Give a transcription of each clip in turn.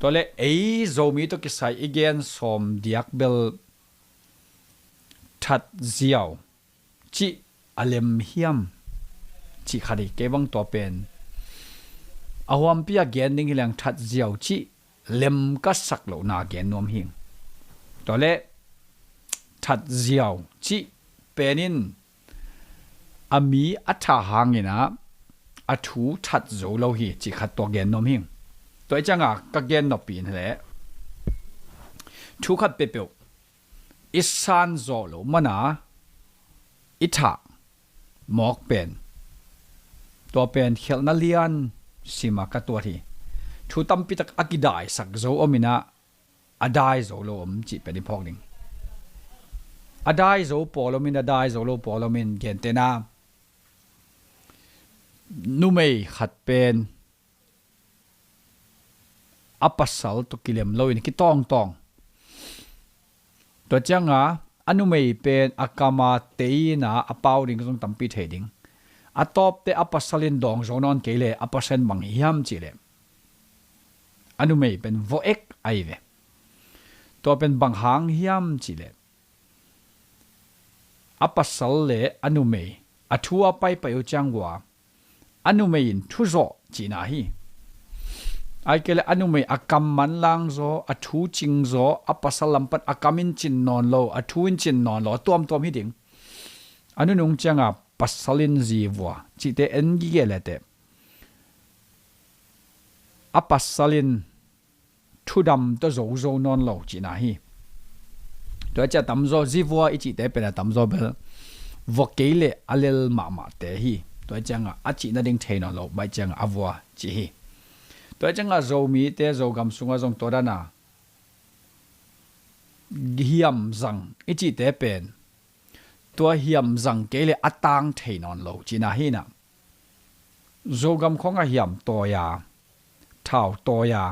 ตัวเล่ไอ้โจมีตัวกิสัยอีกอย่างสมดิอักเบลทัดเจียวจีอเลมเฮียมจีขัดเก็บังตัวเป็นอาวมพิยาเกนนิ่งเรื่องทัดเจียวจีเลมก็สักโลนาเกนนวมหิงตัวเล่ทัดเจียวจีเป็นอามีอัฐหางเนะอัฐูทัดโจโลหีจีขัดตัวเกนนวมหิงตัวจังอ่ะก็เกนนปีนแหละทุกขัดเปเปวอิสันโจโลมานาอิทาหมอกเป็นตัวเป็นเขลนาเลียนสิมากัตัวที่ทุตัมปิตักอากิได้สักโจอมินะอได้โจโลมจีเป็นพอกนิ่งอได้โจปอลมินอได้โจโลปอลมินเกนเตนานุเมย์ขัดเป็นอัปสัลตุกิเลมโลอินกิตองตัวจังอ่ะอนุเมย์เป็นอากามาเตยนะอปาวดิ่งตรงตัมปีเทดิ่งอตอบเตอัปสัลินดองโจนอนเกเลอัปเซนบังฮิมจิเลอนุเมย์เป็นโวเอกไอเวตัวเป็นบังหางฮิมจิเลอัปสัลเลอนุเมย์อทัวไปอุจังว่าอนุเมย์ทุโจจีนาฮีไอเกลอนุเมย์อากามันลังโซอทูจิงโซอัปสัลลัมปันอากามินจินนอนโลอทูอินจินนอนโลตัวฮิดิ่งอนุนุงจังอ่ะปัสสลินจีวัวจิเตเอ็นกิเกลเตอปัสสลินทุดำตัวโจนอนโลจีน่าฮีตัวจะตำโจจีวัวอีจิเตเป็นตำโจเบลวกเกลอเลลมาเตฮีตัวจังอ่ะอาจินาดิ่งเทนอนโลใบจังอวัวจีฮีตัวจังอ่ะโจมีเตโจกำสุงอ่ะจงตัวด้านาเฮียมจังอีจิเตเป็นตัวเฮียมจังเกลอัตตังเทนอนโลจีน่าฮีนะโจกำของเฮียมตัวยาเท่าตัวยา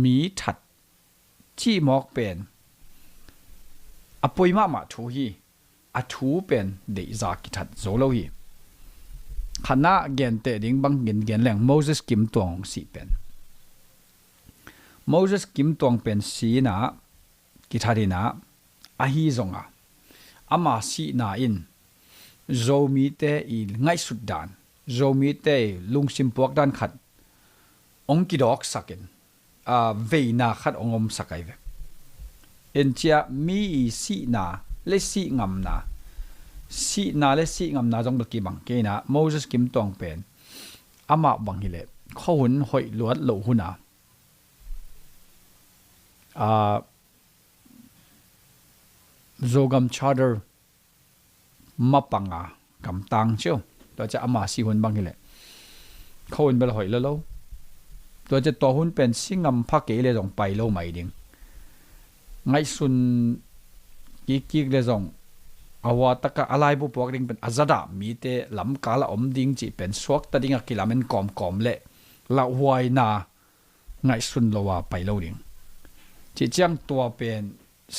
มีถัดที่มอกเป็นอปุยมาทูฮีอทูเป็นเดจากิถัดโจโลฮีขณะเกนเตดิ่งบังเกนแหล่งโมเสสกิมตวงสีเป็นโมเสสกิมตวงเป็นสีนะกิถัดินะอาฮีจงอามาสีนาอินโจมีเตอีง่ายสุดดานโจมีเตลุงซิมพวกด้านขัดองกิดอกสักินเวนาขัดองอมสักไอเวเอ็นเชียมีสีนาเลสีงามนาสีนาเลสีงามนาจงตะกี้บังเกนะโมเสสกิมตวงเป็นอามาบังฮิเลข้าหุ่นหอยลวดเหลวหุ่นโจกัมชาร์เดอร์มาปังกำตังเชียวตัวจะอามาสีหุ่นบังฮิเลข้าหุ่นเป็นหอยแล้วตัวจะตัวหุ่นเป็นสิงงำพักเกเลยจงไปโลไม่ดิ่งไงสุนกิกเลยจงอาวตะกะอะไรบุปผาดิ่งเป็นอาซาดามีเตลำกาละอมดิ่งจีเป็นสวกตะดิ่งกิลามันกอมเละละวายนาไงสุนโลวาไปโลดิ่งจีเจียงตัวเป็น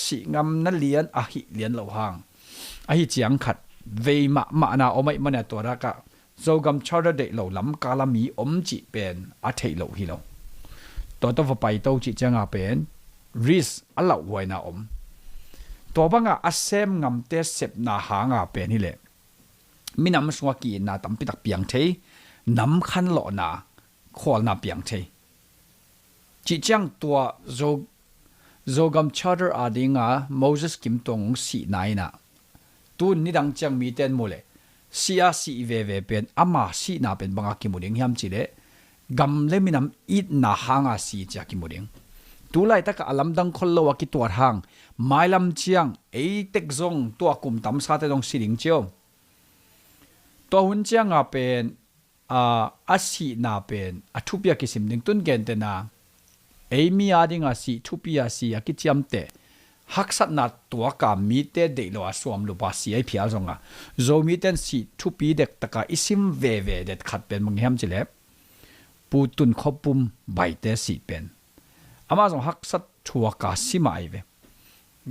สิงำนั่นเลียนอาหิเลียนโลหางอาหิเจียงขัดเวมานาอไม่มันตัวรักะโจกัมชาร์เดโลลำกาลามีอมจีเป็นอาเทโลฮิโลตัวไปโตจีจังเป็นริสอลาวไวนาอมตัวบังอาเซมงำเตเซบนาหางเป็นนี่แหละมีน้ำสวากีนาตั้มปิตักเปียงเทน้ำขันหล่อนาขวลนาเปียงเทจีจังตัวโจกัมชาร์อาดิงโมเสสกิมตงสีนายนะตุนนี่ดังจังมีเต้นโมเลสีอาสีเวเป็นอามาสีนาเป็นบังอากิมุดิงยามจีเลกำเล่มินำอีดนาหางสีจากกิมุดิงตัวไล่ตะกะอลัมดังคนโลวกิตัวหางไม้ลำเชียงเอเต็กซงตัวกุมตำซาเตดงสีดิงเจียวตัวหุ่นเจียงเป็นอาสีนาเป็นอทุพิยากิสิมดิงตุนเกนเตนาเอมีอาดิงอาสีทุพิยาสีอากิจยมเตฮักสัตนาตัวกามีเตเดลวาสวมลูปาสีไอพิอาซงโจมีเตนสีทุปีเด็กตะกะอิสิมเวเด็ดขัดเป็นมังเฮมจิเลปูตุนขบุมใบเตสีเป็นอามาจงฮักสัตชัวกาสิมาไอเว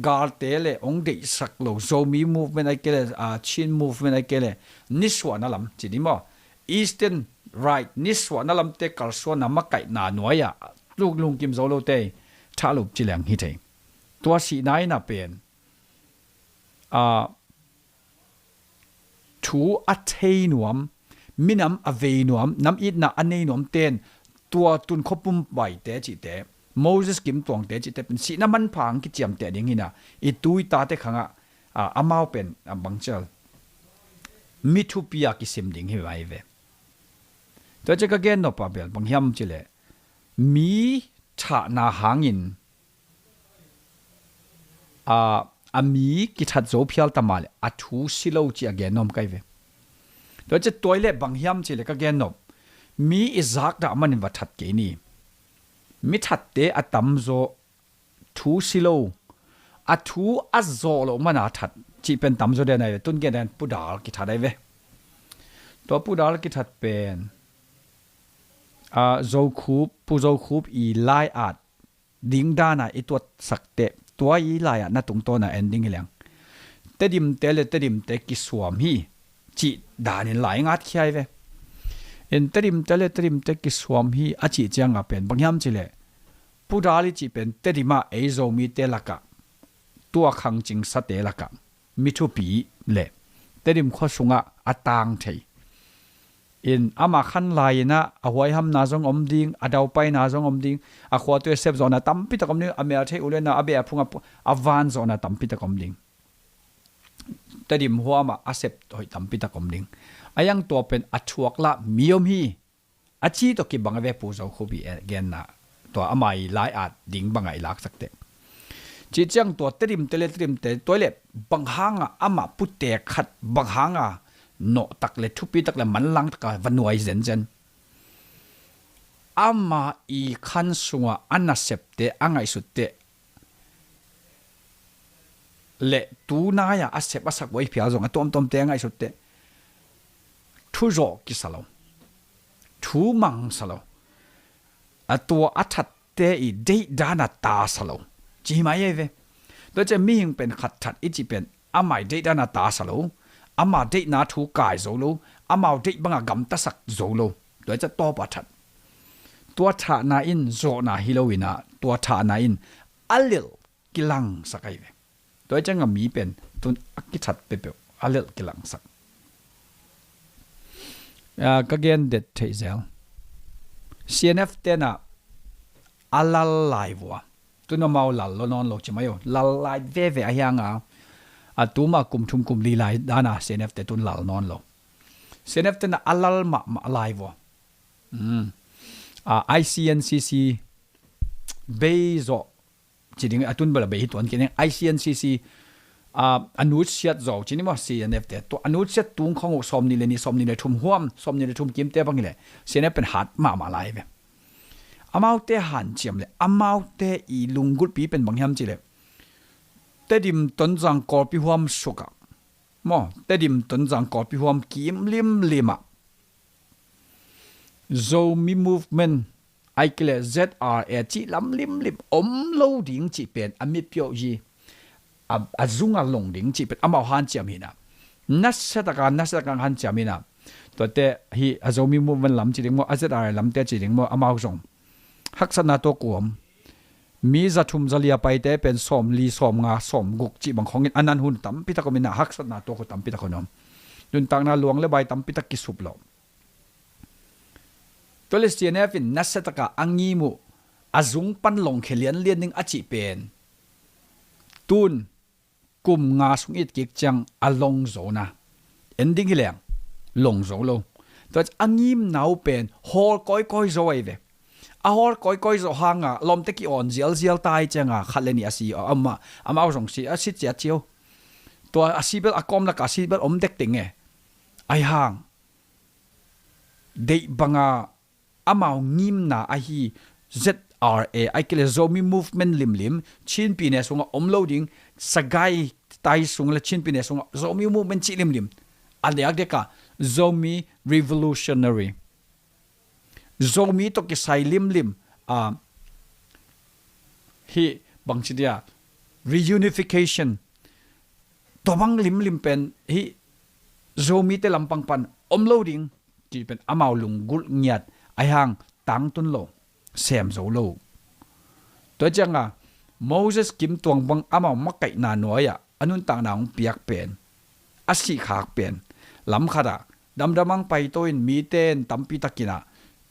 กาลเตเลองเดสักโลโจมีมูฟเมนไอเกเลชินมูฟเมนไอเกเลนิสวานาลัมจิดิมอ eastern right niswa na lam te kal so na makai na noya lung kim zo lo te tha lup chi lang hi the tua si nai na pen thu a thei nuam minam ave nuam nam it na anei nuam ten tua tun khopum bai te chi te Moses kim tuang te chi te pen si na man phang ki chiam te ding hina I tui ta te khanga amau pen bangchal mithupia ki sim ding hi vai ve to che ka gen no pa bel bang hiam chile mi tha na hangin mi ki that zo phial tamal a thu silo chi again nom kai ve to che toilet bang hiam chile ka gen no mi izak da manin wa that ke ni mi that te atam zo thu silo a thu a zo lo mana that chi pen tam zo de nai tun ge den pudal ki that dai ve to pudal ki that pen zo khup pu zo khup I lai at ding da na I tot sak te tua I lai at na tung to na ending hilang tedim te ki suam hi chi danin lai ngat khiai ve en tedim te ki suam hi a chi chang a pen bangyam chile pudali chi pen tedima e zo mi te laka tua khang ching sa te laka mithu pi le tedim kho sunga atang thei in ama khan lai na awai ham na jong om ding adau pai na jong om ding a khwa to sep zona tampi takom ni amel thei ulena abe aphunga avan zona tampi takom ding tedim huama asep hoi tampi takom ding ayang to pen athuak la miom hi achi to ki bangave pu zo khobi again na to amai lai at ding bangai lak sakte chi chang to trim te toilet banghanga ama putte khat banghanga no takle thupi takle manlang taka vanuai zen ama I khan sunga anasepte angai sutte le tu na ya asep asak wai phia zong atom te angai sutte thu zo ki salo thu mang salo atua athat te I dei dana ta salo chi mai ve to che mi hing pen khat that I chi pen amai dei dana ta salo ama dei na thu kai zo lo amau dei banga gam ta sak zo lo to cha to pa that tua tha na in zo na hilowina tua tha na in alil kilang sakai ve to cha ngam mi pen tun ki that pe pe alil kilang sak ka gen det thei zel CNF te na alal laiwa tu no mau lal lo non lo chmayo lal lai ve ayanga atuma kum li lai dana CNF te tun lal non lo CNF te na alal ma laiwa ICNCC bezo chiding atun bala be ton kene ICNCC anut siat zo chini mo CNF te to anut siat tung khong som ni le thum huam som ni le thum kim te bang le CNF pen hat ma lai ve amau te han chiam le amau te I lungul pi pen bangyam chi le tedim ton jang kor pi huam suka mo tedim ton jang kor pi huam kim lim lima zo mi movement aikle ZRA chi lam lim om lo ding chi pen ami pyo ji azunga long ding chi pen amau han chiam hina nasataka han chiam hina to te hi zo mi movement lam chi ding mo ZRA lam te chi ding mo amau zong haksana to kuam mi za thum zalia pai te pen som li som nga som guk chi bang khongin anan hun tam pita ko mina haksana to ko tam pita ko nom dun tang na luang le bai tam pita ki sup lo Palestinian fin nasataka angi mu azung pan long khelian lian ning achi pen tun kum nga sung it kik chang along zona ending hileng long zo lo to angim nau pen hol koi zo ai ve a hol koi zo hanga lom te ki on zial tai changa khaleni asi ama rong si asi chia chiu to asibel akom la ka sibel om dek tinge ai hang dei banga amau ngim na a hi ZRA aikele zomi movement lim chin pi ne sunga omloading sagai tai sungla chin pi ne sunga zomi movement chi lim aldeak deka zomi revolutionary zomi to ki sai lim hi bangchidia reunification to bang lim pen hi zomi te lampang pan omloading chỉ bên amau lung gul nhiệt ai hang tang tun lo xem dấu lo tôi chẳng à Moses kim tuang bang amau mắc cậy na nói à anun tang naung piak pen asi khak pen lam khada dam damang pai toin mi ten tampi takina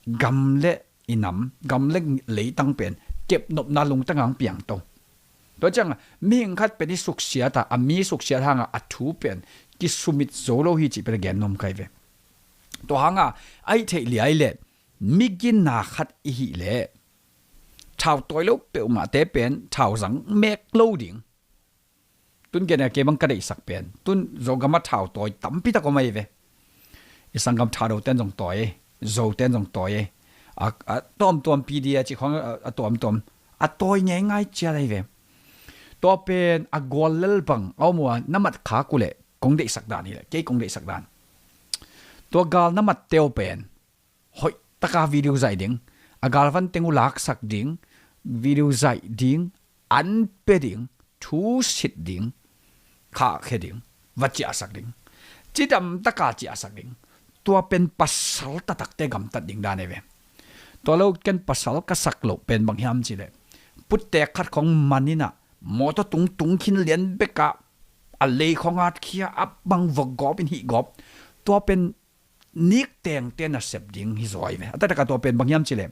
gam le inam gam le lấy tăng pen kẹp nộp na lung tăng ang piang to tôi chẳng à miếng khát pen đi suk sia ta ami suk sia hang à thu pen ki sumit zolo hi chi per gen nom kai ve to hang à ai thei li ai le migin na khat hi le thao toy lo pe ma te pen thao rang mek loading tun gen ke bang ka dei sak pen tun zogama thao toy tampi ta ko mai ve isangam thado ten jong toy zo ten jong toy a tom pd chi khong a tom a toy ngai ngai cha lai ve to pen a golel bang awmwa namat kha kule kong dei sak dan ni le ke kong dei sak dan to gal namat teo pen hoi taka video zai ding agal van tengu lak sak ding video zai ding an pe ding thu sit ding kha khe ding vachi sak ding chidam taka chi sak ding tua pen pasal tatak te gam tat ding da ne ve to lo ken pasal ka sak lo pen bang hiam chi le put te khat khong manina mo to tung khin lian beka a le khong at khia ap bang vogop in hi gop to pen nik teng ten a sep ding hi zoi ve ata ka to pen bang hiam chi le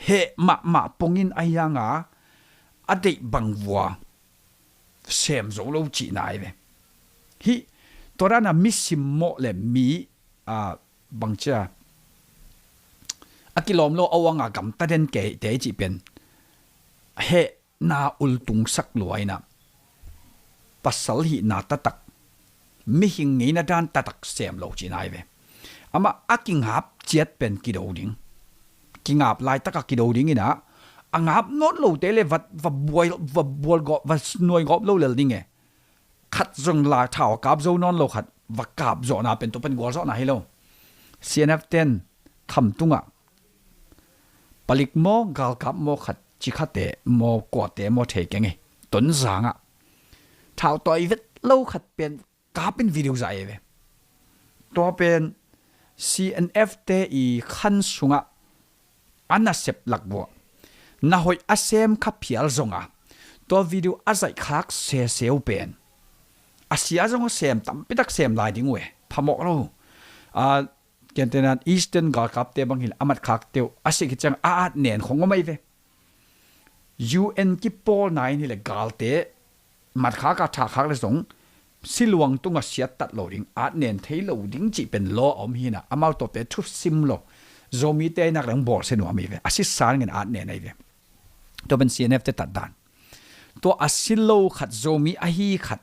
he ma pongin ayanga ade bangwa sem zo lo chi nai ve hi torana missim mo le mi a bangcha akilom lo awanga gam ta den ke te chi pen he na ul tung sak luaina pasal hi na tatak mi hing ngi na dan tatak sem lo chi nai ve ama aking hap chet pen kido ding kingap lai taka kido ding ina angap not lo te le va boil go va noi gop lo le ding e khat zong la thao kap zo non lo khat va kap zo na pen to pen gol zo na hi lo cnf 10 tham tunga palik mo gal kap mo khat chi khate mo ko te mo the ke nge ton zanga thao toy vet lo khat pen kapin video zai ve to pen cnf te i khan sunga ana sep lakbo na hoi asem kha phial zonga to video azai khak se seu pen asia zong sem tam pitak sem lai ding we phamok lo a kentenan eastern gal kap te bang hil amat khak teu asik chang a nen khong mai ve un ki pol nai ni le gal te mat kha ka tha khak le zong siluang tunga siat tat loading at nen thei loading chi pen lo om hi na amau to pe thu sim lo zomi te nak lang bor se no mi ve asis san ngen at nen ai ve to ben cnf te tat dan to asilo khat zomi a hi khat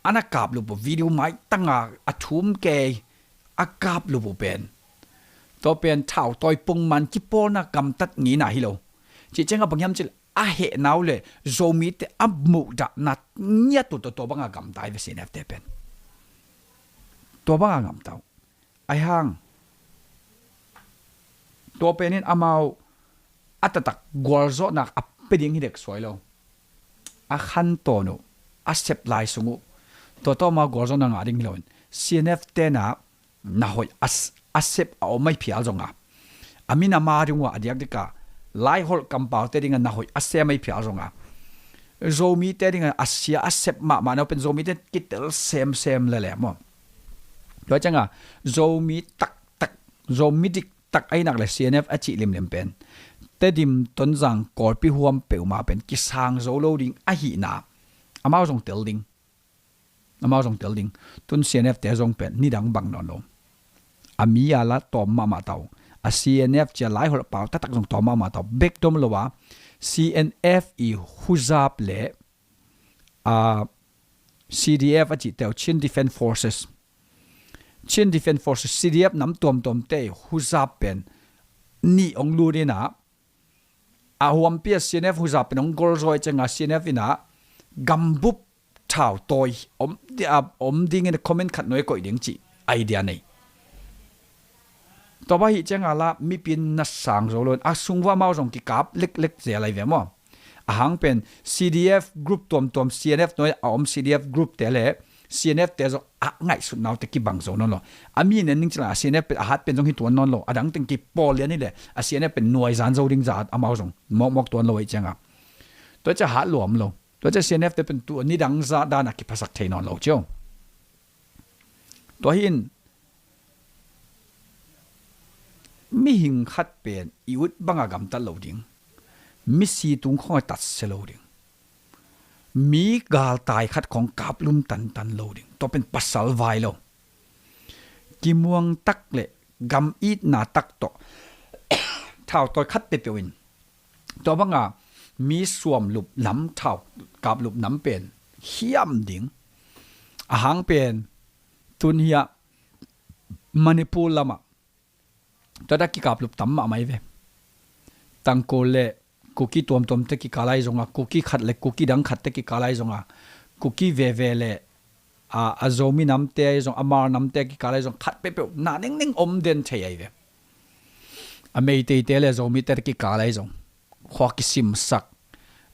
ana kap lu bo video mai tanga athum ke akap lu bo pen to pen thau toy pung man ki pol na kam tat ngi na hi lo chi chenga bangyam chil a he naw le zomi te amu da nat nya to banga gam dai ve cnf te pen to banga gam taw ai hang to penin amau atatak golzo nak apeding hidek soilo a khan to no a sep lai sungu to ma golzo na ngading lon cnf te na na hoi as sep a mai phial zonga amina ma rungwa adiak dika lai hol kampau te dinga na hoi ase mai phial zonga zomi te dinga asia asep ma no pen zomi te kitel sem le mo to changa zomi tak zomi dik tak ai nak le cnf achi lim pen te dim ton jang kor pi huam pe ma pen ki sang zo loading a hi na amao jong telding tun cnf te jong pen ni dang bang non lo ami ala tom ma taw a cnf cha lai hol paw ta tak jong tom ma taw bek dom lowa cnf i huzap le a cdf achi tel chin defense forces cdf nam tom te huzap pen ni ong lu ni na a huam pia cnf huzap pen ong gol roi changa cnf ina gambup thao toy om ding in comment khat noi ko ding chi idea nei to ba hi changa la mi pin na sang zo lon a sungwa mau jong ki kap lek je lai ve mo a hang pen cdf group tom cnf noi om cdf group te le CNF เตจง่ายสุดnàoแต่กี่บางโซนนั่นหรอมีเนี่ยนึกจะCNF เป็นอาหารเป็นตรงที่ตัวนั่นหรอดังตึงกี่ปอลเลยนี่แหละCNF เป็นหน่วยสารโซดิ้งจัดมาส่งมอกตัวเราไอ้จังตัวจะหาหลวมเราตัวจะCNF เป็นตัวนี่ดังจัดด้านกี่ภาษาไทยนั่นเราเจ้าตัวหินมีหิงขัดเป็นอีวุฒบังอากรรมตัดเราดิ้งมิสีตุงของตัดเซลดิ้งมีกาลตายขัดของกาบลุ่มตันโลดิ้งตัวเป็นปัสสาวะไวโลกิมวงตักเละกำอีดนาตักโตเท่าตัวขัดเปเปวินตัวบังอามีสวมหลุบน้ำเท่ากาบหลุบน้ำเป็นเขี้ยมดิ้งอาหางเป็นตุนเฮียมณิปูลมาตัวดักกิกาบลุบตั้มมาไม่เวตังโกเล่คุกกี้ตัวมเตกิกาไลซงอ่ะคุกกี้ขัดเล็กคุกกี้ดังขัดเตกิกาไลซงอ่ะคุกกี้เวเล่อาโซมีน้ำเตยซงอามาน้ำเตกิกาไลซงขัดเป๊ะๆน่านิ่งอมเด่นเทียเวไม่เตยเล่โซมีเตกิกาไลซงขวากิซิมสัก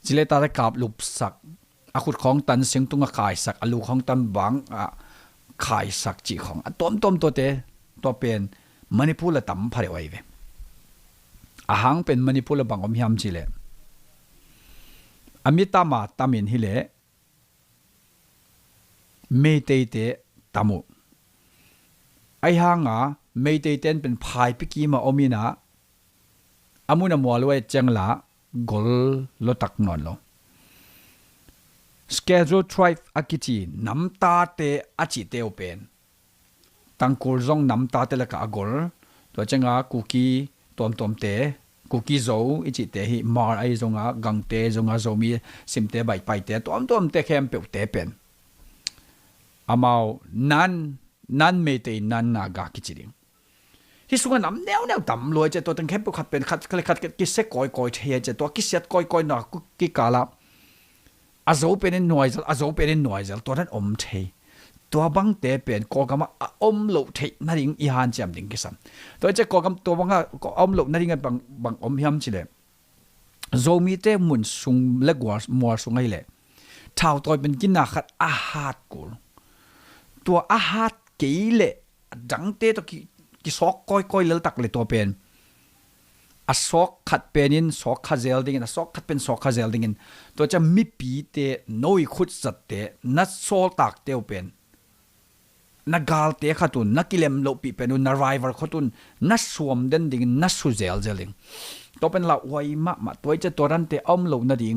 จิเลตาได้กาบลุบสักอาขุดของตันเสียงตุงขายสักอาลูของตันบังขายสักจีของต้มตัวเตตัวเป็นมณิพูละตั้มพาร์ไว้เวอาหางเป็นมณิพูละบังอมยามจีเลอามิตามาตามินฮิเลเมเตเตตามุไอหางเมเตเตนเป็นพายพิกีมาอมินาอามุนมัวลวยจังละกอลโลตักนอนโลสเกจูทริฟอากิจีน้ำตาเตอาจิเตอเป็นตังกูซงน้ำตาเตละกะกอลตัวจังคุกกี้ตอมเตคุกกี้โซอิจิเตหิมาร์ไอซงกังเตซงโซมีซิมเตใบไปเตตอมเตเข้มเปวเตเป็นอามานันเมเตนันนากากิจิริงที่สุดน้ำแนวต่ำรวยจะตัวตั้งเข้มเปวขัดเป็นขัดกิเสกก้อยเทียจะตัวกิเสียดก้อยหนักกิกาลาอาโซเป็นหน่วยตัวนั้นอมเทตัวบังเตเป็นกอกรรมอมโลเทนั่นเองอีฮันเจมดิ้งกิสัมตัวจะกอกรรมตัวบังก็อมโลนั่นเองบังอมยำจิเลโซมีเตมุนสุงเล็กกว่ามัวสุงไงเล่ท้าวตัวเป็นกินอาหารอาหารกูตัวอาหารเกลี่เล่ดังเตตัวกิซอกก้อยเลือตักเลยตัวเป็นซอกขัดเป็นซอกขัดเซลดิ้งซอกขัดเป็นซอกขัดเซลดิ้งตัวจะมีปีเตน้อยขุดสัตเตนัดโซลตักเตียวเป็นนักกาลเตะขัดุนนักกิเลมโลปีเป็นนักไรเวอร์ขัดุนนักสวมเด่นดิ้งนักสุเซลดิ้งตัวเป็นละวัยมาตัวจะตัวนั้นเตะอมโลนั่นดิ้ง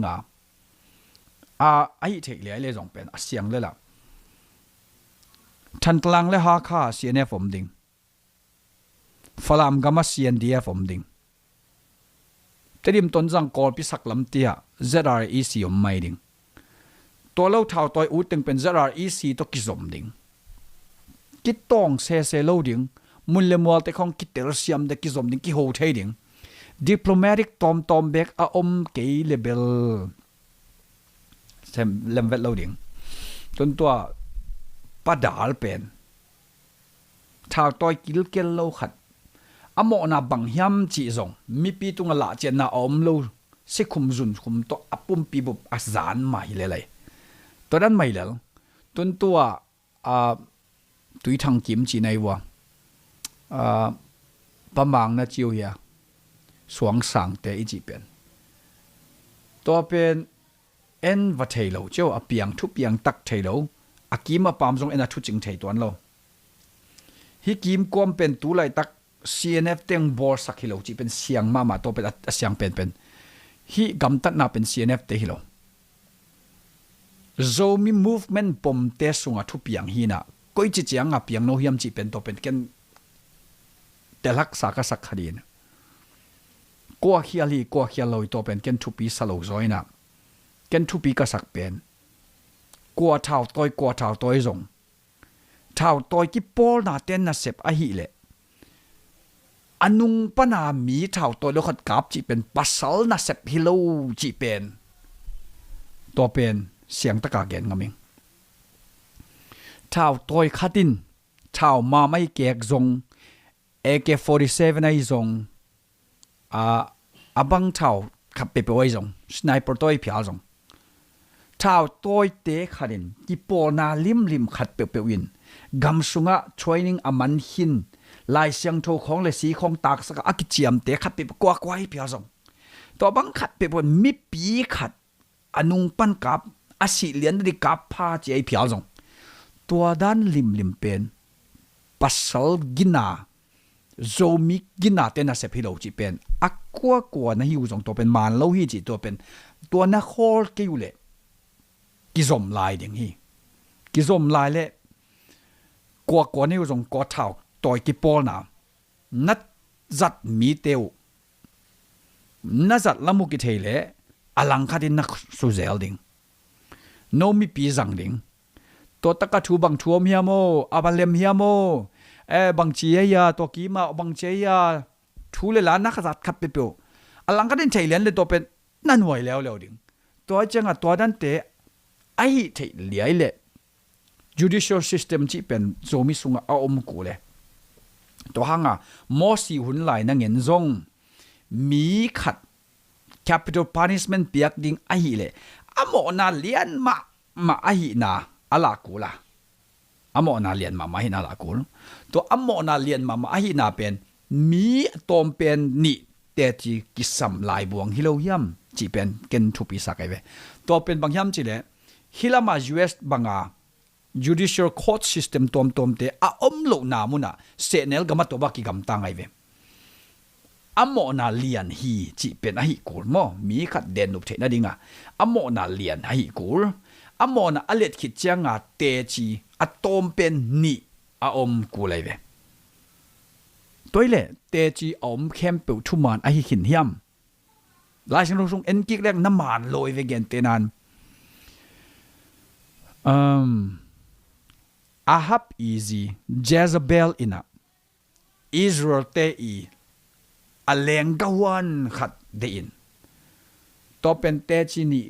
ไอ้เทกเลยส่งเป็นเสียงเลยล่ะทันตลังเลยฮาค่าเสียเนี่ยผมดิ้งฝรั่งก็มาเสียนเดียผมดิ้งแต่ดิมต้นจังกอลพิสักลำเตีย ZREC อมไม่ดิ้งตัวเล่าท้าวตัวอุดตึงเป็น ZREC ตัวกิจอมดิ้งกิตองเซโลดิ้งมุลเลมัวแต่ของกิเตอร์เซียมเด็กกิจอมดิ้งกิโฮเทดิ้ง diplomatic ตอมเบกอมเกยเลเบลเซมเลมเวลโลดิ้งจนตัวปะดาลเป็นท้าวตัวกิลเกลโลขัดอโมนาบังยำจีจงมีปีตุงละเจนนาอมโลสิคุมจุนคุมตัวอปุ่มปีบุบอาจานมาฮิเลเลยตัวนั้นไม่แล้วตัวตุยทางกิมจีในวัวประมาณน่าจิวเฮียสวงสังเตอีจีเป็นตัวเป็นเอ็นวัดเทโลเจ้าอเปียงทุบเปียงตักเทโลอากิมปามจงเอ็นทุจิงเทตัวนั้นโลฮิกิมกวมเป็นตัวไหลตักCNF เต็งบอลสักฮิโลจีเป็นเสียงมาตัวเป็นเสียงเป็นฮิกำตัดนาเป็น CNF เตฮิโลโซมี movement ปมเตสุงทุบยังฮีน่ะก็อีจียังเปียงโนฮิมจีเป็นตัวเป็นกันแต่ลักษากสักคดีนกัวเฮียลีกัวเฮียลอยตัวเป็นกันทุปีสโลซอยน่ะกันทุปีกสักเป็นกัวเท้าตัวจงเท้าตัวกี่ปอลน่ะเต้นน่ะเสพอหิเลอนุงปนามีเท่าตัวเลือดกับจีเป็นปัสสาวนาเซปฮิโลจีเป็นตัวเป็นเสียงตะกาเกนงามิงเท่าตัวขัดินเท่ามาไม่เกียกจงAK-47ไอจงบังเท่าขับเปเปไว้จงสไนเปอร์ตัวพิอาจง ชาวต้อยเตะขัดินที่ปอนาลิมขัดเปียววินกำสุงะทรายนิ่งอามันหินลายเสียงโทของเลสีของตากสักอักเจียมเตะขัดเปียวกว่าให้เพียงตัวบังขัดเปียวมีปีขัดอนุงปันกับอาศิเลียนดิกับพาเจียเพียงตัวด้านลิมเป็นปัสสาวกินาโซมิกินาเตนะเสพิโลจีเป็นอักกัวนะฮิวจงตัวเป็นมันโลหิจิตัวเป็นตัวนักโคลกิวเล่กิซอมลายอย่างนี้กิซอมลายเล่กัวนี่จงกัวเท่าต่อยกิปอลนะนัดจัดมีเตียวนัดจัดละมุกิเทเล่อลังคาดินนักสุเซลดิงโนมีปีจังดิงตัวตะกัทูบังทัวมเฮียโมอาบัลเลมเฮียโมบังเชียตัวกีมาบังเชียทูเลลานักจัดขับเปียวอลังคาดินเทเลียนเลยตัวเป็นนั่นหวยแล้วดิงตัวจังตัวนั้นเตะไอ้เทเลียเล่ judicial system ที่เป็นโซมิสุงเอาอมกูเลยตัวหังมอสีหุ่นไหลนั่งเงินซงมีขัด capital punishment เปียกดิ่งไอ้เล่อโมนาเลียนมาไอ้นาอลากูละอโมนาเลียนมาให้นาลากูตัวอโมนาเลียนมาไอ้นาเป็นมีตอมเป็นนี่แต่จีกิสัมลายบวงฮิโลยัมจีเป็นเกนทุปิสักไอเวตัวเป็นบางยัมจีเลยฮิลามา US บางjudicial court system ตอมเตออมโลนามุนะเซเนลกัมตัวบักกิกัมตังไอเวอโมนาเลียนฮีจีเป็นไอกูลมอมีขัดเดนนุบเทนดิงอโมนาเลียนไอกูลอโมนาอเลดคิดจังเตจีอตอมเป็นนี่ออมกูเลยเวตัวเล่เตจีอมเข้มเปิวทุมานไอหินเฮียมลายเชิงลงเอ็นกิกแรงน้ำมันลอยเวเกนเตนันอาฮับอีซีเจซาเบลอินะอิสราเอลเตอีอเลงกวันขัดเดินตัวเป็นเตจีนี่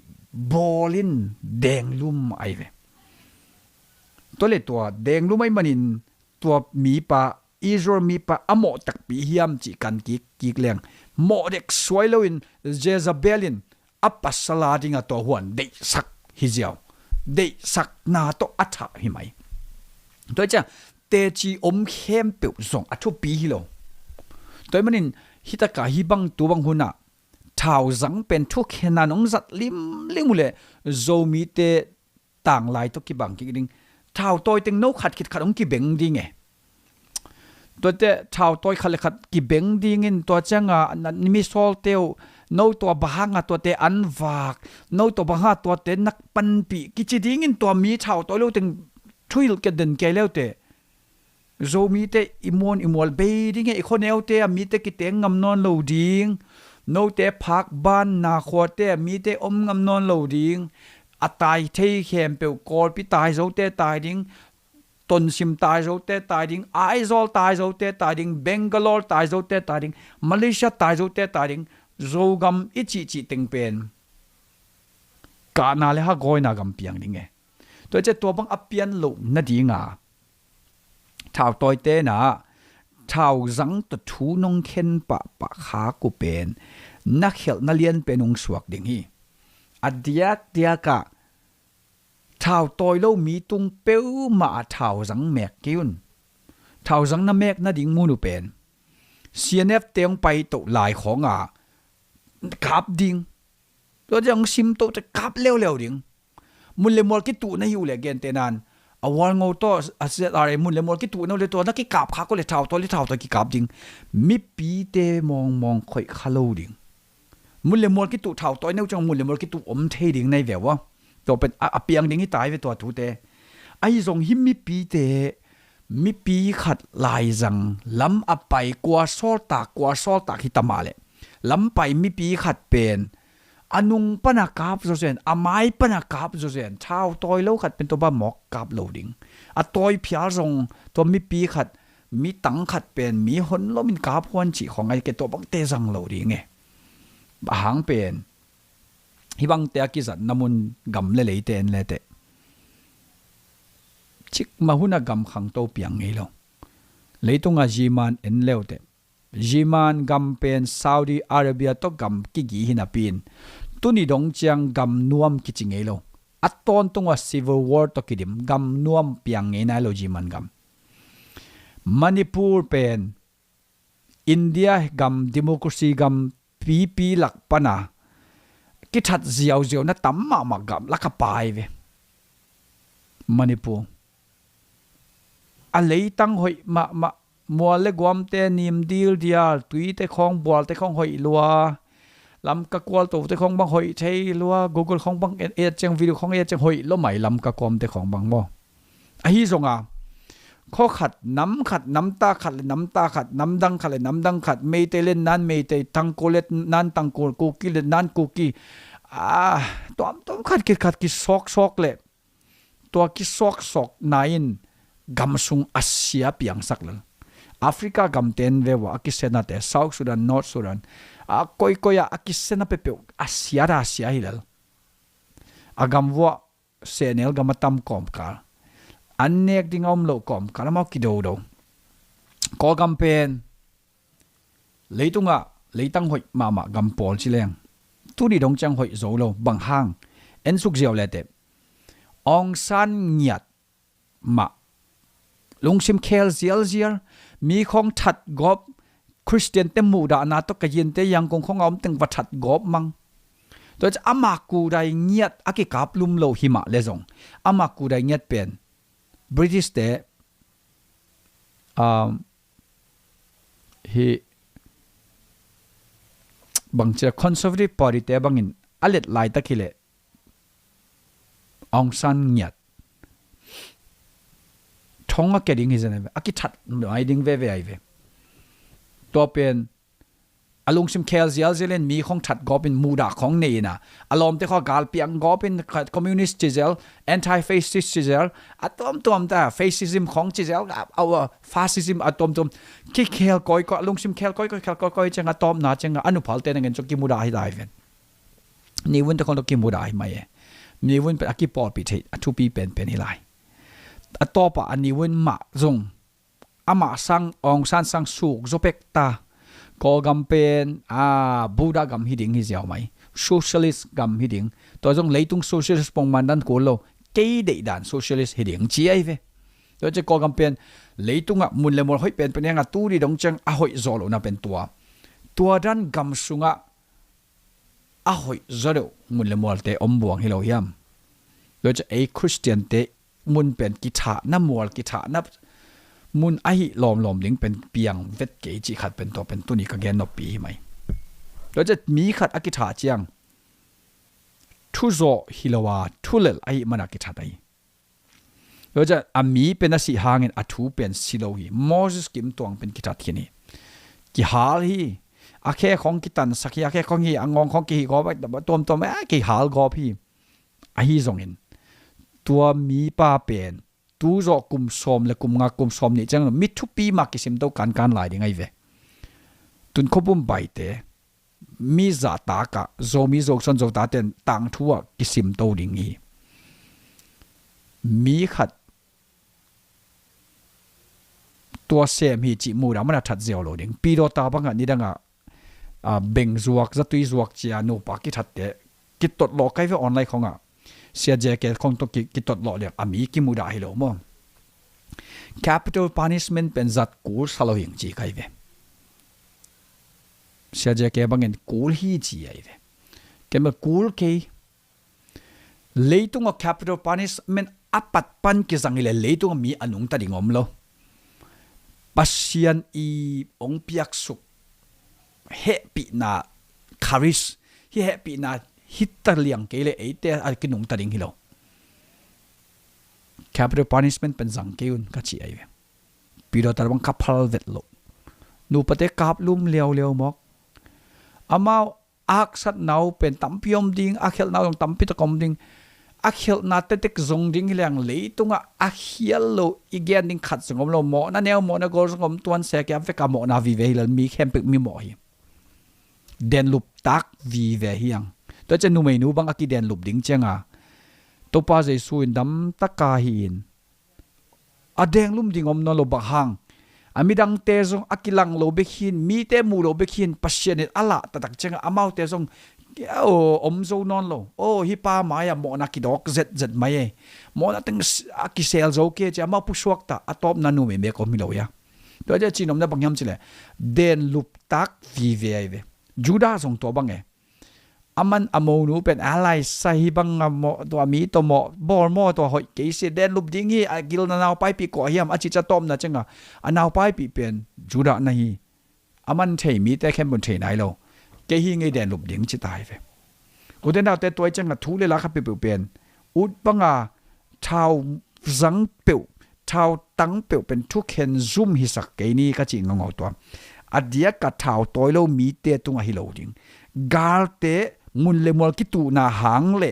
บอลินแดงลุ่มไอเวตัวเล็ตัวแดงลุ่มไอมันอินตัวมีปะอิสราเอลมีปะอโมตักปีเฮียมจีกันกิกแรงโมเด็กสวยเลยเจซาเบลินอัปปัสลาดิงตัวหัวเด็กสักฮิเจียวเด็กสักนาโตอัฐะหิไหมตัวจะเตจีอมเข้มเปียวส่งอัทุปีฮิโลตัวมันนี่ฮิตากาฮิบังตัวบังหุนะท้าวจังเป็นทุกเขนานองจัดลิมมุเลโซมีเตต่างลายตัวกิบังกิดิงท้าวตัวเต็งโนขัดคิดขัดองกิเบงดิงเงตัวเตท้าวตัวขัดกิเบงดิงินตัวจังนันมิโซลเตียวโนตัวบางตัวเตอันวากโนตัวบางตัวเตนักปันปีกิจดิ้งตัวมีชาวตัวเลี้ยวตึงช่วยกันเดินแกเลี้ยวเตโซมีเตอิมวลเบดิ้งไอคนเอลเตมีเตกิเตงงำนอนโลดิ้งโนเตพักบ้านนาขวดเตมีเตอมงำนอนโลดิ้งอัตายเทเข้มเปียวกอลพิตายโซเตตายดิ้งต้นซิมตายโซเตตายดิ้งไอซอลตายโซเตตายดิ้งเบงกาลอลตายโซเตตายดิ้งมาเลเซียตายโซเตตายดิ้งZogam อิจิติงเป็นกานาเลฮะกอยนากำเปียงดิงเงตัวเจ้าตัวบังอเปียนลุนาดีงาชาวตอยเตนะชาวจังตะทูนงเข็นปะขากูเป็นนักเขลนัเลียนเป็นองสวกดิงฮีอดียกะชาวตอยเล่ามีตุงเปียวมาชาวจังแมกกิวนชาวจังน้าแมกนาดิงมูนุเป็นเซียนเอฟเตียงไปตกหลายของกับดิงตัวจังซิมโตจะกับเร็วดิงมุลเลมอลกิตูนะฮิวเลเกนเตนันอวอลงโตอาเซอะไรมุลเลมอลกิตูนะเลตัวนักกิกับขาก็เลยเท่าตัวกิกับดิงมิปีเตมองค่อยคาโลดิงมุลเลมอลกิตูเท่าตัวเนี่ยจังมุลเลมอลกิตูอมเทดิงในแบบว่าตัวเป็นอเปียงดิงที่ตายไปตัวถูเตไอ้ทรงหิมมิปีเตมิปีขัดลายจังล้ำอไปกว่าซอลตากฮิตามาเลล้ำไปมิปีขัดเป็นอนุงปนักกาบโซเซนอไม้ปนักกาบโซเซนชาวตอยเล่าขัดเป็นตัวบ้าหมอกกาบโลดิงตอยพิอารงตัวมิปีขัดมีตังขัดเป็นมีหนล้มินกาบพวนจีของไอ้เกตัวบังเตจังโลดิงไงหางเป็นฮิบังเตกิสันนามุนกำเลยเตนเลยเตชิกมาหุนกำขังโตเปียงไงลงเลยตรงจีมันเอ็นเลวเตจีมันกำเป็นซาอุดิอาระเบียตกกำกิกิหินาปีนตุนิดงเจียงกำนวมกิจิงไงลง อัตตอนตรงว่า civil war ตกิดิมกำน่วมเปียงไงนะโลจิมันกำมณิปูร์เป็นอินเดียกำดิโมคราซีกำปีหลักปนะกิทัดเจียวนะตั้มมากำลักปายเวมณิปูร์อะไรตั้งหอยมัวเล็กวมเตนิมดีลเดียร์ตุยเตของบอลเตของหอยลัวลำกะกวลตัวเตของบังหอยใช้ลัว Google ของบังจังวิดีโอของจังหอยล้มไหมลำกะกวมเตของบังบ่ไอ้ฮิสงอ่ะข้อขัดน้ำตาขัดน้ำตาขัดน้ำดังขัดน้ำดังขัดไม่เตเล่นนั้นไม่เตตังโกเล่นนั้นตังโกกูกี้เล่นนั้นกูกี้ตัวขัดกิซอกเล่ตัวกิซอกนายนกำสุงอาเซียเปียงสักเลยแอฟริกากำเต็นเววอากิเซนาเตเซาท์สุดานนอร์ทสุดานคอยอากิเซนาเปเปอาเซียฮิลล์อากำวัวเซเนลกำมาตำกอมกาลอันเนกดิ้งอมโลกอมกาลมาคิดดูก็กำเป็นเลยตุงะเลยตั้งหอยมากำปอลชิเลงทุดีดงจังหอยโซโลบังฮังเอ็นสุกเจียวเลเตองซันเงียดมาลุงชิมเคลเซียลมีของถัดกอบคริสเตียนเต็มมูดานาตกยินเตยังคงของอมตึงวัดถัดกอบมังตัวจะอามากูได้เงียดอากิกาบลุมโลหิมะเลซงอามากูได้เงียดเป็นบริติชเตฮีบังเจอคอนเซอร์วทีฟพาร์ตี้เตบังอินอเลดไลตะคิเลองซันเงียดท้องก็เกิดยังไงจะเนี่ยอากิทัดไม่ดิ้งเว่ไอเวตัวเป็นอารมณ์ชิมเคลเซียลเล่นมีของทัดก็เป็นมูดาของเนน่ะอารมณ์ที่เขากาลเปียงก็เป็นคอมมิวนิสต์จิเซลแอนตี้เฟซิสต์จิเซลอะตอมแต่เฟซิซึมของจิเซลเอาฟาซิซึมอะตอมคิเคลก้อยก็อารมณ์ชิมเคลก้อยจังอะตอมน่าจังอะอนุพัลเตนเงินจกิมูดาให้ได้เว้นนี่วันที่คนต้องกิมูดาให้ไหมนี่วันเป็นอากิปอลปิดให้ทุปีเป็นให้ไรต่อไปอันนี้วันมาจงอามาสังองซันสังสุกโจเป็กตาก็กำเป็นบูดากำฮิดิงฮิเจียวไหมโซเชียลิสต์กำฮิดิงตัวจงเลยตุงโซเชียลิสต์ปงมันดันโกโลเกยเดดันโซเชียลิสต์ฮิดิงจีไอเวตัวจะก็กำเป็นเลยตุงอ่ะมุนเลมอลหอยเป็นยังไงตู้ดีดงจังหอยโซโลน่ะเป็นตัวดันกำสุงอ่ะหอยโซโลมุนเลมอลเตอมบวงฮิโลยามตัวจะคริสเตียนเตมุนเป็นกิถาน้ำมัวกิถาน้ำมุนไอลอมลิงเป็นเปียงเวทเกจิขัดเป็นตัวเป็นตุนิกแกนนปีไหมแล้วจะมีขัดอกิถาเจียงทุโซฮิลาวาทุเลลไอมันอกิถาไอแล้วจะมีเป็นสิหางินอัทูเป็นสิโลฮีมอสกิมตวงเป็นกิถาที่นี่กิฮาลฮีอาแค่ของกิตันสักอาแค่ของฮีอ่างงของกิฮิกอบแต่ตัวไม่กิฮาลกอพี่ไอฮีซงอินตัวมีป้าเป็นตัวจอกุมสมและกุมงากุมสมนี่จังมิทุปีมากิสิมตัวการหลายยังไงเวตุนขบุมใบเตมีจ่าตากะโจมีโจสันโจตาเต็นต่างทั่วกิสิมตัวดิ่งอีมีขัดตัวเซมฮีจิมูดามันถัดเจียวโลดิ่งปีโดตาบังอันนี้ดังเบ่งจวกจะตุยจวกเจียโนปากิถัดเตกิตตดโลกใกล้เวออนไลน์ของเสียใจแก่คงต้องกิตตลอดเลยอามีกิมูดาฮิโลมั้ง capital punishment เป็นจัดกูสลาหิงจีใครเวเสียใจแก่บางเงินกูฮีจีไอเวแกมันกูกี่เลยตุงกับ capital punishment อัปปัดปันกิสังเลยตุงมีอนุงตัดงอมโลปัสยันอีองเปียกสุกเฮปีนาคาริสเฮปีนาฮิตตะเลียงเกลเอเตอกินุงตัดดิ่งฮิโล capital punishment เป็นสังเกตุนกัจจิไอเวปีโดตาบังคับพลเวทโลนูปะเตกับลุ่มเลียวมอกอามาอักษัตนาวเป็นตั้มพิยมดิ่งอักเฮลนาวต้องตั้มพิตะกอมดิ่งอักเฮลนาเตเตกซงดิ่งฮิเลียงเลยตุงอักเฮลโลอีเกนดิ่งขัดสงมโลหมอนั่นเอวหมอนะโกสงมตัวนเสกยามเฟกาหมอนาวิเวฮิลมีเข้มเป็กมีหมอฮีเดนลุปตักวิเวฮิยังตัวจะนูไม่นูบังอากิเดนลุบดิ้งเจงตัวป้าใจสุยดำตะกาหินอเดงลุ่มดิ้งอมนนโลบักฮังอามิดังเตซงอากิลังโลเบคินมีเตมูโลเบคินปัสเชนิตอละตะตักเจงอามาเตซง โอ้อมโซนอนโลโอ้ฮิปามาอย่าหมอนักกิดอกเจ็ดเจ็ดไม่หมอนักตั้งกิเซลโซเกจะมาผู้ชวกตาอัตอบนันนูไม่ก็มิโลยาตัวจะจีนอมได้บางยามสิเลยเดนลุปตักวีเวไอเวจูดาส่งตัวบางอามันอโมนูเป็นอะไรใส่บังหมอตัวมีตัวหมอบอลหมอตัวหอยเกษเดนลุปดิ้งฮีอากิลนาวไปปีก่อเฮียมอาจิจะต้มนะจังอ่ะนาวไปปีเป็นจูดานะฮีอามันเทมีแต่แค่บนเทไหนโลเกฮีไงเดนลุปดิ้งจิตายเวอุดเดนเอาแต่ตัวจังอ่ะทุเลลักไปเปลี่ยนอุดบังอ่ะชาวสังเปียวชาวตั้งเปียวเป็นทุกเห็นซุ่มฮิสักเกนี่ก็จริงงงตัวอดียกับชาวตัวเรามีเตตุงฮิโลดิ้งกาลเตมุนเลมอลกิตูนาหางเล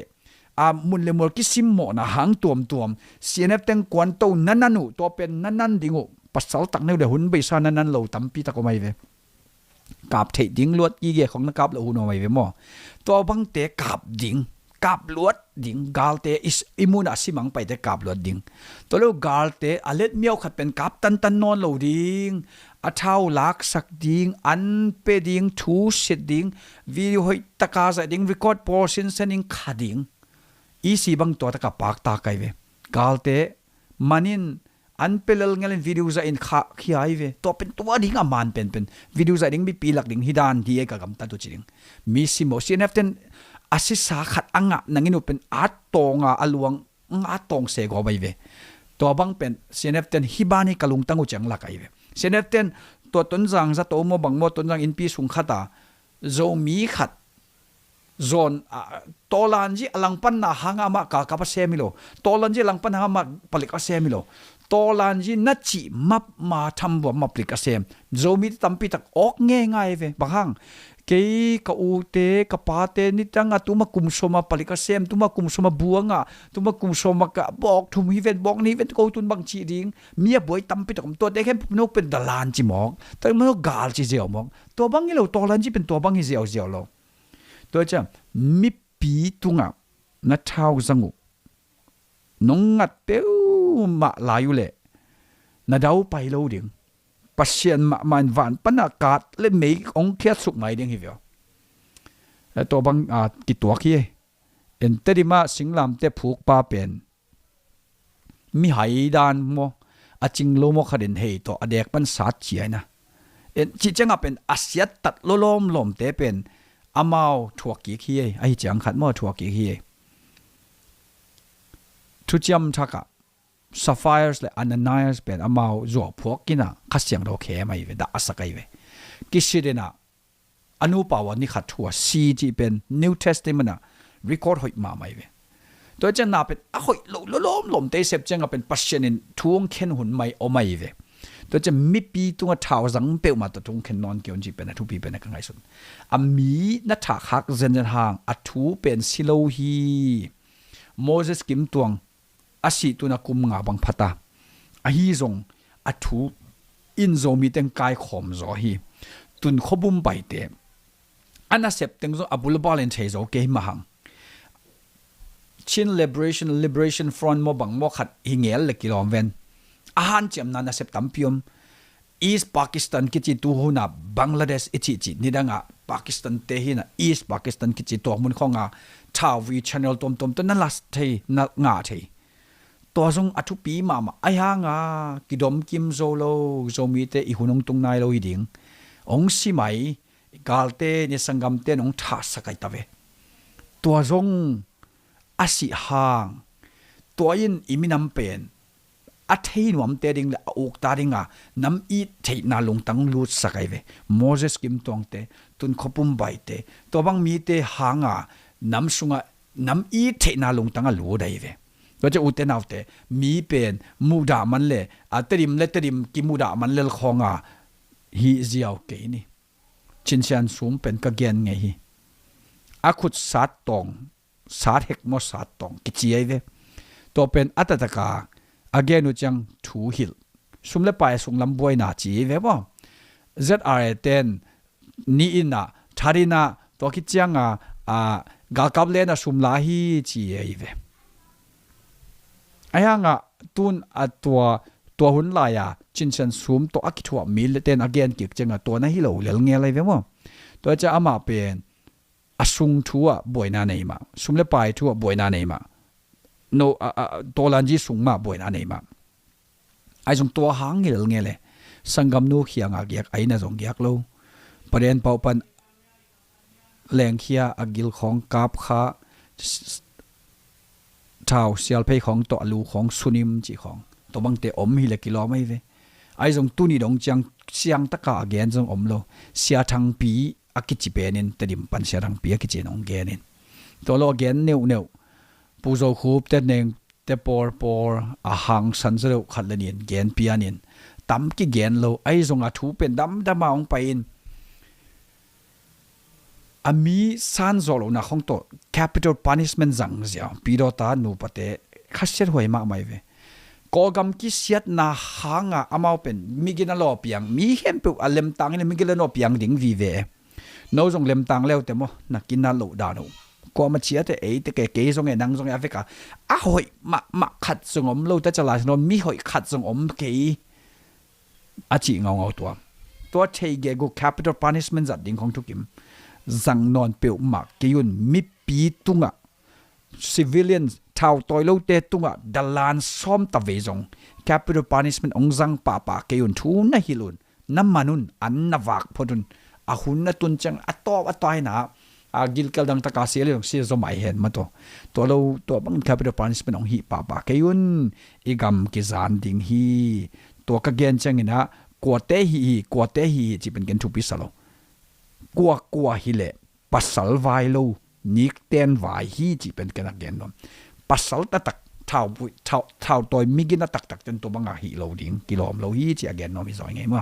มุนเลมอลกิซิมโมนาหางตัวเสียนเต็งกวนโตนันนูตัวเป็นนันดิ้งปัสสาวะตักเนี่ยเดี๋ยวหุ่นไปซานันเราตั้มปีตะก็ไม่เวกาบเทดิ้งลวดยี่เกของนักกาบเราหุ่นเอาไม่เวมอตัวบังเตะกาบดิ้งกาบลวดดิ้งกาลเตอิมุนาสิมังไปแต่กาบลวดดิ้งตัวเรากาลเตอเล็ดเมียวขัดเป็นกาบตันนอนเราดิ้งอาเท้าลักสักดิ้งอันเปดิ้งทูเสดดิ้งวิดีโอตะกาใส่ดิ้งรีคอร์ดพอร์ชั่นเซนิงขาดิ้งอีสีบังตัวตะกับปากตาไกเวกาลเตมันินอันเปลลเงลินวิดีโอใส่อินขาขี้ไอเวตัวเป็นตัวดิ้งอามันเป็นวิดีโอใส่ดิ้งมีปีหลักดิ้งฮิดานที่เอกกำตัดตัวจริงมีสิโมซีนเอฟเทนอาศิสาขัดอ่างนังอินุเป็นอาตงอลวงอาตงเสกเอาไปเวตัวบังเป็นซีนเอฟเทนฮิบานีกลุงตั้งอุจังลักไอเวเช่นเช่นตัวต้นจังจะโตมาบังโมต้นจังอินปีสุงขัดโจมีขัดโซนโตลันจีอลังปันนาหางามากกับเซมิโลโตลันจีลังปันหางาผลิกเซมิโลโตลันจีนัดจีมับมาทำว่ามาผลิกเซมโจมีตั้มปีตักออกง่ายเว้บางเกย์กับอูเตกับปาเตนี่ตั้งตุมากุมสมาผลิกเซมตุมากุมสมาบัวงตุมากุมสมากับบอกทุมฮิเวนบอกนี้เวนกูตุนบางชีดิงเมียบ่อยตั้มปีตักตัวเด็กแค่นกเป็นดาลานจีมองแต่มันก็กาลจีเจียวมองตัวบางนี่เราโตลันจีเป็นตัวบางนี่เจียวเราตัวจะมีปีตุงนัดเท้าสังุนงงัดเปียวมาลายุเล่นัดเอาไปโลดิ่งปัศยันมันวันปนักกาดเล่ไม่องเคียสุกไม่ดิ่งหิวแล้วตัวบางกิตัวขี้เอ็นเตดิมาสิงลำเตผูกปาเป็นมีหายดานโมอาจิงโลโมขัดเอ็นเฮตัวอเด็กมันสัตย์เฉียนะเอ็นจิจังเป็นอาเซียตัดลมเตเป็นอามาถั่วกี่ขี้ไอจังขัดมอถั่วกี่ขี้ทุจยมทักะsapphires และ ananias เป็นอามาจั่วพวกกินะขัดเสียงเราแค่ไม่เวดาสักไอเวกิสิเดนะอนุปาวานิขัดถั่วซีจีเป็น New Testament นะ record หอยมาไม่เวตัวจะน่าเป็นหอยลมเตเสพจังเป็นปัศยันทวงเข็นหุ่นไม่เอาไม่เวตัวจะมีปีตัวเท้าสังเปลวมาตัวทวงเข็นนอนเกี่ยวจีเป็นทุกปีเป็นกันไงสุดมีนัทหักเจนหางอัทูเป็นสิโลฮีโมเสสกิมตวงอาศิตุนักุมงาบังพัตาอาฮีซงอัทูอินโซมีเต็งกายขมโซฮีตุนขบุมไปเตอันนั้นเสพเต็งโซอับุลบาเลนเชโซเกยมาหังชิน liberation front โมบังโมขัดหิเงลเลกิโลเวนอาหารเจียมนั้นเสพตั้มพิมEast Pakistan กิจิตูหูน่ะบังกลาเทศอิจินี่ดังอ่ะปากีสถานเตหิน่ะ East Pakistan กิจิตัวมุนของอ่ะชาววี channel ตมตัวนั้นลัสเทนักงาเทตัวทรงอัทุปีมาไอ้ห่างอ่ะกิดมกิมโซโลโซมีเตอีหุนงตุงนายโลหิดิงองสิไหมกาลเตเนี่ยสังกัมเตนองทัสกัยตะเวตัวทรงอาศิห่างตัวยินอิมินัมเป็นอัฐินวมเตดิงและอุกตาดิงอ่ะน้ำอีเทนาลงตังลูดสักไอเวโมเสสกิมตองเตตุนขบุมใบเตตัวบังมีเตห่างอ่ะน้ำสุงอ่ะน้ำอีเทนาลงตังลูดไอเวก็จะอุตเตนเอาเตมีเป็นมูดามันเลยเตริมกิมูดามันเลยของอ่ะฮีเจียวเกนี่ชินเชียนสูงเป็นกะเกียนไงฮีอาคุดสัตตองสัตเฮกมอสัตตองกิจีไอเวตัวเป็นอัตตะกาอาเกนุจังทูฮิลสุมเลไปสุงลำบวยนาจีเวบ่ ZR10 นี่อินะทารินะตัวคิดจังกากับเลนะสุมลาฮีจีเอเวไอ้ห่างตุนตัวหุ่นลายจินเชนซูมตัวอักิทัวมีเลเตนอาเกนกิกจังตัวนั้นฮิโลเลี้ยงเงี้ยอะไรเว้ยมั้งตัวจะอามาเป็น asung thua boina nei ma sumle pai thua boina nei ma no tolanji sungma boina nei ma ai jong to hangil ngele sangam nu khianga gyak aina jong gyak lo paren pau pan leng khia agil khong kap kha thao sial phei khong to alu khong sunim chi khong to bang te om hi le kilo mai ve ai jong tu ni dong chang siang taka again jong om lo sia thang pi akichi penin tedim pan sia thang pi akichi nong genin to lo again neu pu zo khup te neng te por a hang san zero khatlanin gen pianin tam ki gen lo ai jong a thu pen dam dama ong pain ami san zolo na khong to capital punishment zang zia piro ta nu pate khasher hoi ma mai ve Zogam ki siat na hanga amau pen migina lo piang mi hem pu alem tang ni migila no piang ding vi ve no jong lem tang leo te mo na kinna lo da no ko ma chia te e te ke jong e nang jong e afrika a hoi ma khat jong om lo ta chala no mi hoi khat jong om ke a chi ngau to te ge go capital punishment za ding khong thukim zang non pe ma ke yun mi pi tunga civilians thao toy lo te tunga dalan som ta ve jong capital punishment ong zang pa ke yun thu na hilun namanun an nawak phodun a hun na tun chang atoi na a gil kal dang ta ka se le si zo mai hen ma to lo to bang capital punishment ong hi pa ke yun igam ki zan ding hi to ka gen chang ina ko te hi chi pen gen thu pi salo kwa hi le pasal vai lo nik ten vai hi chi pen ken again no pasal ta tak thao toy migina tak ten to banga hi lo ding kilom lo hi chi again no mi zoi ngai ma